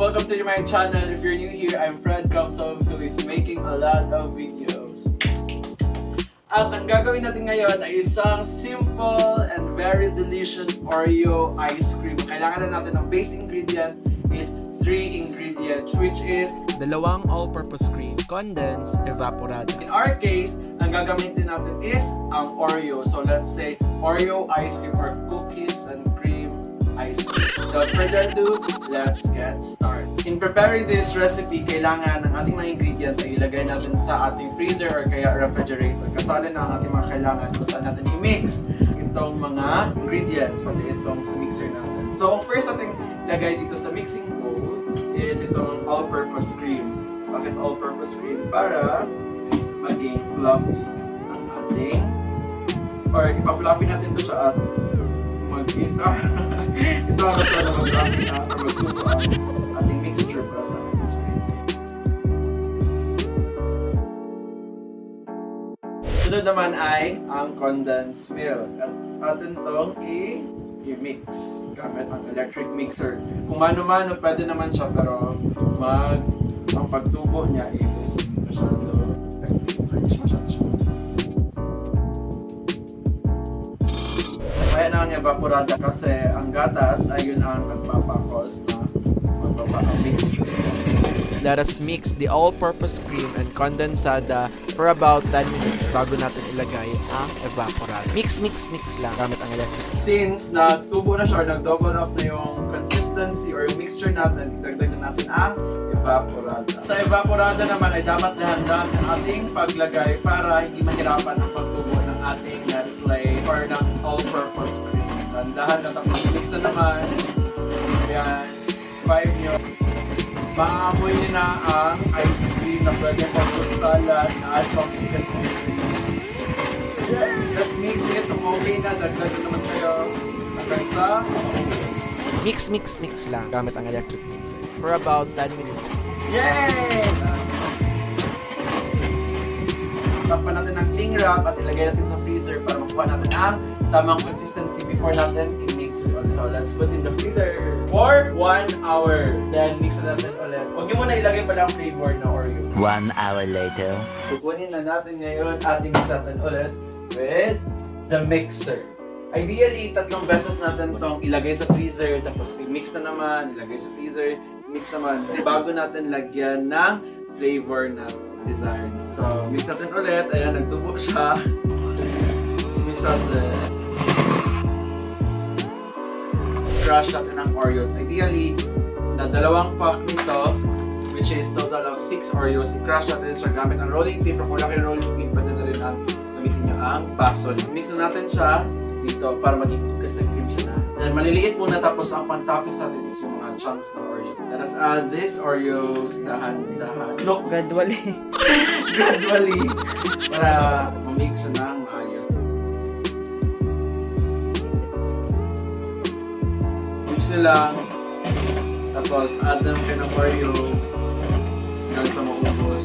welcome to my channel. If you're new here, I'm Fred Camsome who is making a lot of videos. At ang gagawin natin ngayon ay isang simple and very delicious Oreo ice cream. Kailangan na natin ng base ingredient is 3 ingredients, which is dalawang all-purpose cream, condensed, evaporated. in our case, ang gagamitin natin is ang Oreo. So let's say Oreo ice cream or cookies and cream ice cream. Without further ado, let's get started. In preparing this recipe, kailangan ng ating mga ingredients ay ilagay natin sa ating freezer or kaya refrigerator. Kasali na ang ating mga kailangan kung saan natin i-mix itong mga ingredients, pati itong sa mixer natin. So, ang first natin ilagay dito sa mixing bowl is itong all-purpose cream. Bakit all-purpose cream? Para maging fluffy ang ating, or ipa-fluffy natin ito sa ito ang nasa na mag-fluffy na or magsubo ang ating mixture para sa ice cream. Sunod naman ay ang condensed milk. At atin itong i-mix gamit ang electric mixer. Kung mano-mano, pwede naman siya, pero ang pagtubo niya is masyado effective. Kaya na ang evaporada kasi ang gatas ay yun ang nagpapakos na magpapamixture. Let us mix the all-purpose cream and condensada for about 10 minutes bago natin ilagay ang evaporada. Mix lang gamit ang electric. Since nagtubo na siya or nag-double up na yung consistency or yung mixture natin, dagdagan natin ang evaporada. Sa evaporada naman ay dapat dahan-dahan ang ating paglagay para hindi mahirapan ang pagtubo ng ating Nestle or ng all-purpose cream. Dahan-dahan na tapos mix na naman. Ayan, 5 nyo. Maamoy nyo na ang ice cream na pwede pang salad at pang cookies and cream. Just mix it, okay na, dagdagan naman kayo hanggang sa Mix lang gamit ang electric mixer for about 10 minutes. yay! Takpan natin ng cling wrap at ilagay natin sa freezer para makuha natin ang tamang consistency before natin i-mix. So let's put in the freezer for 1 hour. Then mix natin ulit. Huwag nyo muna ilagay pala ang flavor na Oreo. 1 hour later. Kukunin na natin ngayon at i-mix natin ulit with the mixer. Ideally, 3 beses natin itong ilagay sa freezer, tapos i-mix na naman, ilagay sa freezer, mix naman, bago natin lagyan ng flavor na desired. So, mix natin ulit. Ayan, nagtubo siya. Mix natin. Crush natin ang Oreos. Ideally, na 2 pack nito, which is total of 6 Oreos, i-crush natin siya gamit ang rolling pin. Kung wala kayong rolling pin, pwede na rin ang gamitin nyo ang baso. Mix na natin siya dito para maging cookies and cream siya na. Then maliliit muna, tapos ang pang-toppings natin is yung mga chunks ng Oreo. Let us add this Oreos dahan-dahan. No, Gradually. gradually para ma-mix siya ng maayos. Mix nyo lang. Tapos add naman kayo ng Oreo hanggang sa maubos.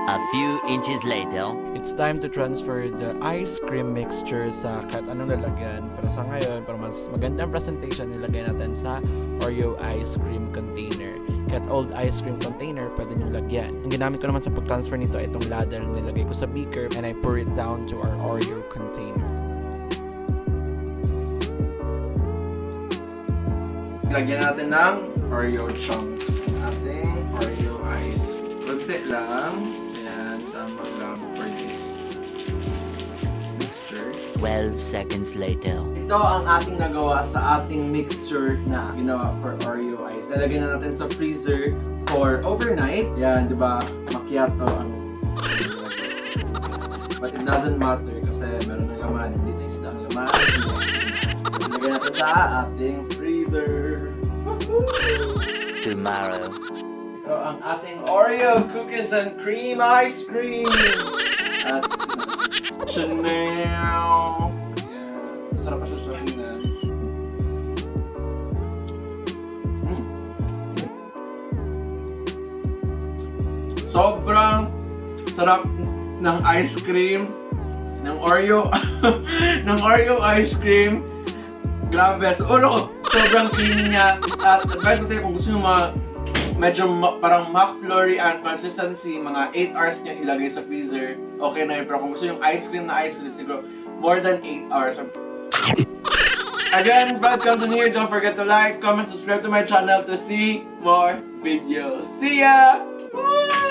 A few inches later. It's time to transfer the ice cream mixture sa kahit anong lalagyan. Pero sa ngayon, para mas magandang presentation, nilagay natin sa Oreo ice cream container. Kahit old ice cream container, pwede nyo lagyan. Ang ginamit ko naman sa pag-transfer nito ay itong ladle. Nilagay ko sa beaker and I pour it down to our Oreo container. Lagyan natin ng Oreo chunks. Ating Oreo ice. Kunti lang. Ayan, tama lang for this mixture. 12 seconds later. Ito ang ating nagawa sa ating mixture na ginawa for Oreo ice. Lalagyan na natin sa freezer for overnight. Yan, di ba? Macchiato ang but it doesn't matter kasi meron na laman. Hindi na isda ang laman. Lagyan natin sa ating freezer. Tomorrow. Ito ang ating Oreo cookies and cream ice cream. At Chanel. Yeah. Sarap pa siya sa tingnan. Sobrang Sarap ng ice cream, ng Oreo, ng Oreo ice cream. Grabe. So, sobrang creamy niya. At advice ko sa'yo kung gusto nyo medyo parang McFlurry and consistency, mga 8 hours niya ilagay sa freezer. Okay na yun. Pero kung gusto yung ice cream, siguro more than 8 hours. Again, Brad comes in here. Don't forget to like, comment, subscribe to my channel to see more videos. See ya! Woo!